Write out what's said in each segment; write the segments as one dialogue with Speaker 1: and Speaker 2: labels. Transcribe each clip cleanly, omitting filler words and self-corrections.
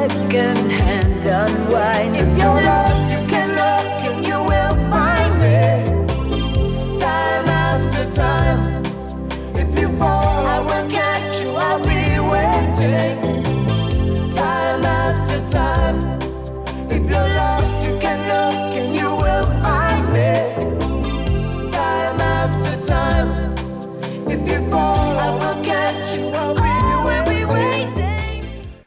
Speaker 1: second-hand unwind. If you're lost, you can look and you will find me. Time after time. If you fall, I will catch you, I'll be waiting. Time after time. If you're lost, you can look and you will find me. Time after time. If you fall, I will catch you, I'll be waiting.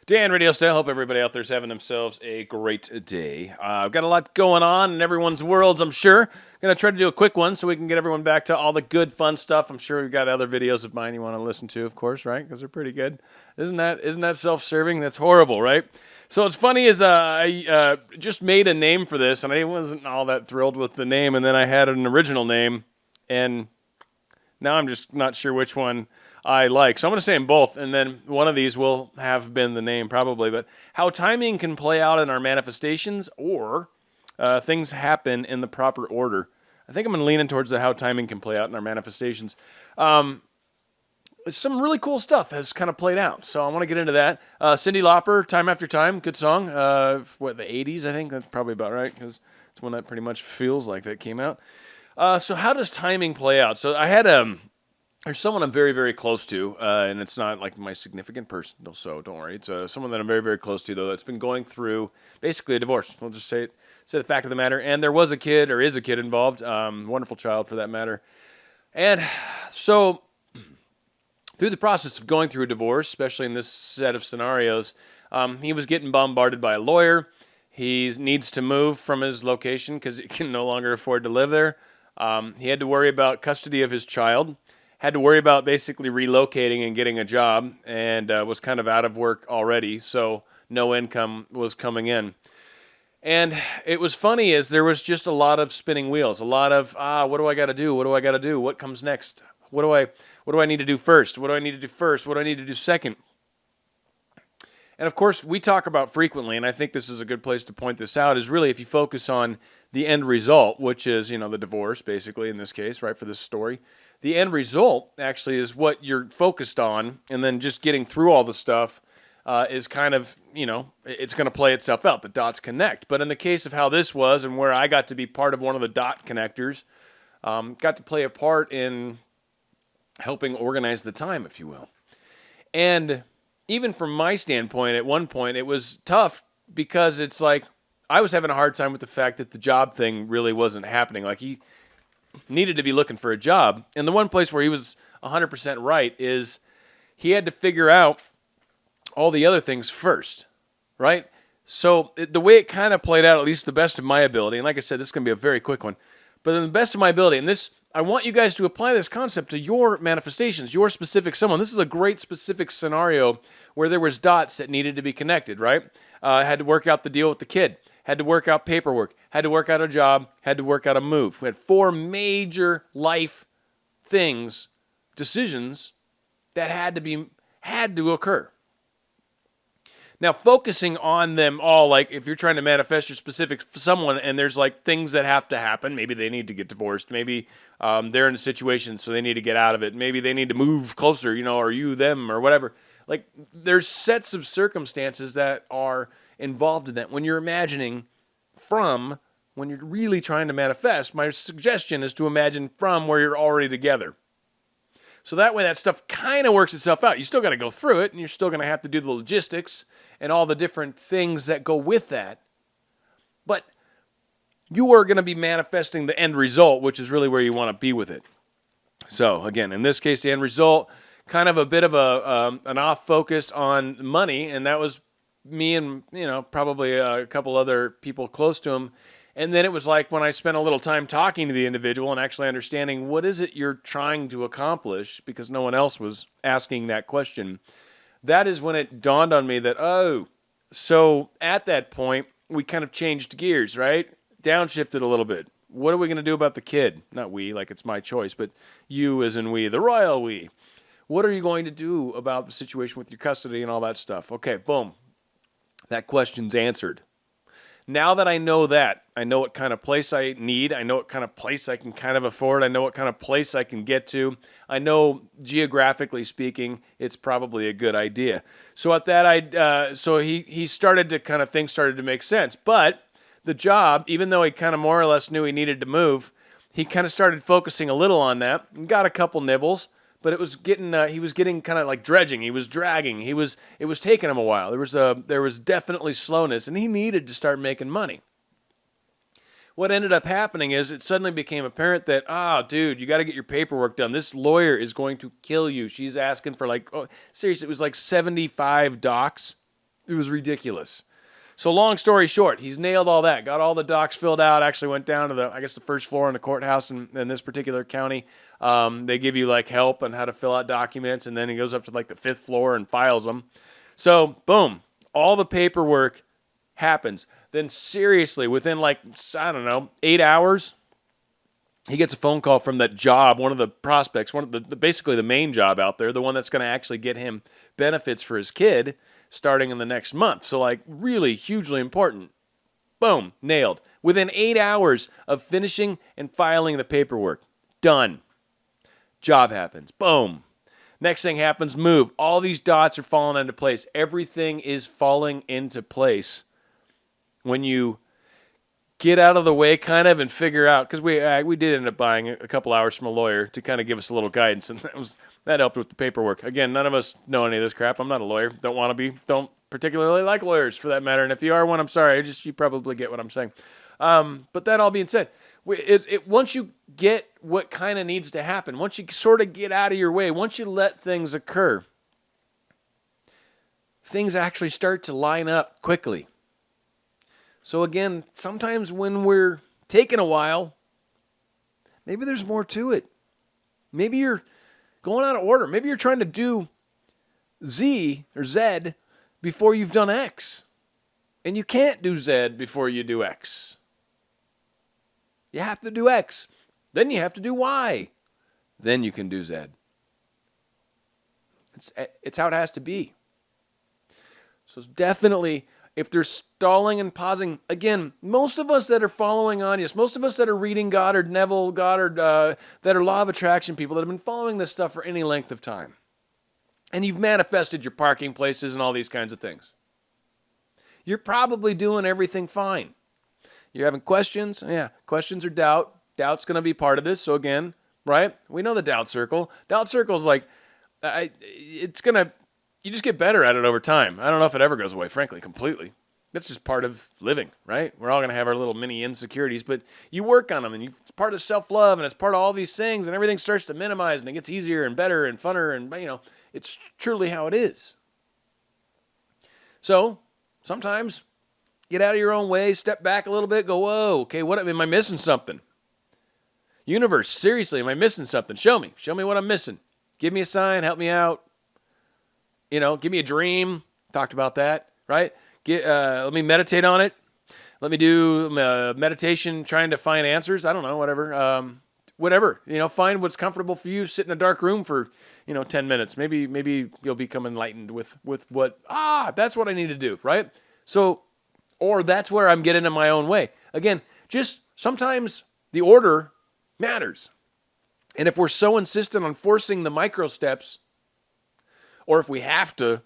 Speaker 2: Dan, RadioStyle. Hope everybody out there's having themselves a great day. I've got a lot going on in everyone's worlds, I'm sure. Going to try to do a quick one so we can get everyone back to all the good, fun stuff. I'm sure we've got other videos of mine you want to listen to, of course, right? Because they're pretty good. Isn't that self-serving? That's horrible, right? So what's funny is I just made a name for this, and I wasn't all that thrilled with the name, and then I had an original name, and now I'm just not sure which one I like. So I'm going to say them both, and then one of these will have been the name probably. But how timing can play out in our manifestations, or things happen in the proper order. I think I'm going to lean in towards the how timing can play out in our manifestations. Some really cool stuff has kind of played out, so I want to get into that. Cyndi Lauper, Time After Time, good song. The 80s, I think. That's probably about right, because it's one that pretty much feels like that came out. So how does timing play out? So I had there's someone I'm very, very close to, and it's not like my significant person, so don't worry. It's someone that I'm very, very close to, though, that's been going through basically a divorce. We'll just say the fact of the matter. And there was a kid, or is a kid involved, wonderful child for that matter. And so through the process of going through a divorce, especially in this set of scenarios, he was getting bombarded by a lawyer. He needs to move from his location because he can no longer afford to live there. He had to worry about custody of his child, had to worry about basically relocating and getting a job, and was kind of out of work already, so no income was coming in. And it was funny is there was just a lot of spinning wheels, a lot of, what do I got to do? What do I got to do? What comes next? What do I need to do first? What do I need to do first? What do I need to do second? And of course, we talk about frequently, and I think this is a good place to point this out, is really if you focus on the end result, which is, the divorce, basically, in this case, right, for this story. The end result, actually, is what you're focused on, and then just getting through all the stuff is kind of, it's going to play itself out. The dots connect. But in the case of how this was, and where I got to be part of one of the dot connectors, got to play a part in helping organize the time, if you will. And even from my standpoint, at one point, it was tough because it's like I was having a hard time with the fact that the job thing really wasn't happening. Like he needed to be looking for a job. And the one place where he was 100% right is he had to figure out all the other things first, right? So the way it kind of played out, at least the best of my ability, and like I said, this is going to be a very quick one, but in the best of my ability, and this, I want you guys to apply this concept to your manifestations, your specific someone. This is a great specific scenario where there was dots that needed to be connected, right? Had to work out the deal with the kid, had to work out paperwork, had to work out a job, had to work out a move. We had 4 major life things, decisions that had to occur. Now, focusing on them all, like if you're trying to manifest your specific someone and there's like things that have to happen, maybe they need to get divorced, maybe they're in a situation so they need to get out of it, maybe they need to move closer, or you, them, or whatever. Like there's sets of circumstances that are involved in that. When you're imagining from, when you're really trying to manifest, my suggestion is to imagine from where you're already together. So that way that stuff kind of works itself out. You still got to go through it, and you're still going to have to do the logistics and all the different things that go with that. But you are going to be manifesting the end result, which is really where you want to be with it. So again, in this case, the end result, kind of a bit of an off focus on money, and that was me and probably a couple other people close to him. And then it was like when I spent a little time talking to the individual and actually understanding what is it you're trying to accomplish, because no one else was asking that question. That is when it dawned on me that, so at that point, we kind of changed gears, right? Downshifted a little bit. What are we going to do about the kid? Not we, like it's my choice, but you as in we, the royal we. What are you going to do about the situation with your custody and all that stuff? Okay, boom. That question's answered. Now that I know that, I know what kind of place I need. I know what kind of place I can kind of afford. I know what kind of place I can get to. I know, geographically speaking, it's probably a good idea. So at that, so he started to kind of, things started to make sense. But the job, even though he kind of more or less knew he needed to move, he kind of started focusing a little on that and got a couple nibbles. But it was getting, he was getting kind of like dredging. He was dragging. It was taking him a while. There was definitely slowness, and he needed to start making money. What ended up happening is it suddenly became apparent that, dude, you got to get your paperwork done. This lawyer is going to kill you. She's asking for seriously, it was like 75 docs. It was ridiculous. So long story short, he's nailed all that, got all the docs filled out, actually went down to the first floor in the courthouse in this particular county. They give you like help on how to fill out documents, and then he goes up to like the 5th floor and files them. So boom, all the paperwork happens. Then seriously, within 8 hours, he gets a phone call from that job, one of the prospects, one of the basically the main job out there, the one that's going to actually get him benefits for his kid starting in the next month. So like really hugely important. Boom, nailed. Within 8 hours of finishing and filing the paperwork. Done. Job happens. Boom. Next thing happens, move. All these dots are falling into place. Everything is falling into place when you get out of the way kind of and figure out, because we did end up buying a couple hours from a lawyer to kind of give us a little guidance, and that helped with the paperwork. Again, none of us know any of this crap. I'm not a lawyer. Don't want to be. Don't particularly like lawyers for that matter. And if you are one, I'm sorry. You probably get what I'm saying. But that all being said, once you get what kind of needs to happen, once you sort of get out of your way, once you let things occur, things actually start to line up quickly. So again, sometimes when we're taking a while, maybe there's more to it. Maybe you're going out of order. Maybe you're trying to do Z or Z before you've done X. And you can't do Z before you do X. You have to do X. Then you have to do Y. Then you can do Z. It's how it has to be. So definitely, if they're stalling and pausing, again, most of us that are following Agnes, most of us that are reading Goddard, Neville Goddard, that are law of attraction people that have been following this stuff for any length of time, and you've manifested your parking places and all these kinds of things, you're probably doing everything fine. You're having questions. Yeah, questions are doubt. Doubt's going to be part of this. So again, right? We know the doubt circle. Doubt circle is like, you just get better at it over time. I don't know if it ever goes away, frankly, completely. That's just part of living, right? We're all going to have our little mini insecurities, but you work on them, and it's part of self-love, and it's part of all these things, and everything starts to minimize, and it gets easier and better and funner, and it's truly how it is. So sometimes get out of your own way, step back a little bit, go, whoa, okay, what am I missing something? Universe, seriously, am I missing something? Show me what I'm missing. Give me a sign, help me out. Give me a dream. Talked about that, right? Let me meditate on it. Let me do meditation trying to find answers. I don't know, whatever. Find what's comfortable for you. Sit in a dark room for, 10 minutes. Maybe you'll become enlightened with what, that's what I need to do, right? So, or that's where I'm getting in my own way. Again, just sometimes the order matters. And if we're so insistent on forcing the micro steps, or if we have to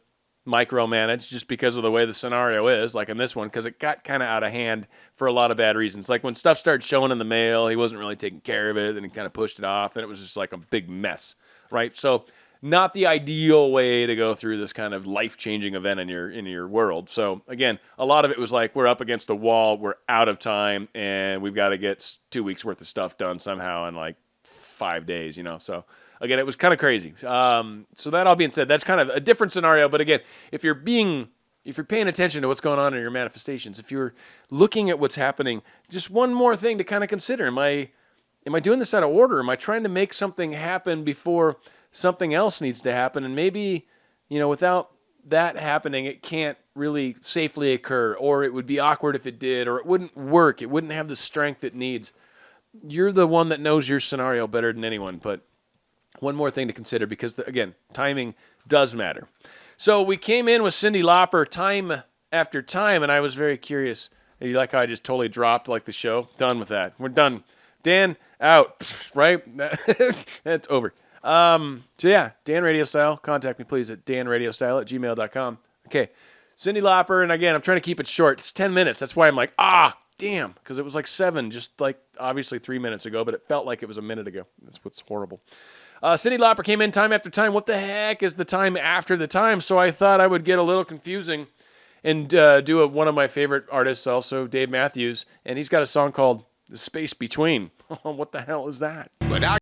Speaker 2: micromanage just because of the way the scenario is, like in this one, because it got kind of out of hand for a lot of bad reasons. Like when stuff started showing in the mail, he wasn't really taking care of it, and he kind of pushed it off, and it was just like a big mess, right? So not the ideal way to go through this kind of life-changing event in your world. So again, a lot of it was like we're up against a wall, we're out of time, and we've got to get 2 weeks worth of stuff done somehow in like 5 days, So again, it was kind of crazy. So that all being said, that's kind of a different scenario. But again, if you're paying attention to what's going on in your manifestations, if you're looking at what's happening, just one more thing to kind of consider. Am I doing this out of order? Am I trying to make something happen before something else needs to happen? And maybe, without that happening, it can't really safely occur, or it would be awkward if it did, or it wouldn't work. It wouldn't have the strength it needs. You're the one that knows your scenario better than anyone, but one more thing to consider, because, again, timing does matter. So we came in with Cyndi Lauper time after time, and I was very curious. And you like how I just totally dropped like the show? Done with that. We're done. Dan, out. Right? It's over. So yeah, Dan RadioStyle. Contact me please at danradiostyle@gmail.com. Okay. Cyndi Lauper, and again, I'm trying to keep it short. It's 10 minutes. That's why I'm like, damn, because it was like 7, just like obviously 3 minutes ago, but it felt like it was a minute ago. That's what's horrible. Cyndi Lauper came in time after time. What the heck is the time after the time? So I thought I would get a little confusing and do one of my favorite artists, also Dave Matthews, and he's got a song called "The Space Between." What the hell is that?
Speaker 3: But I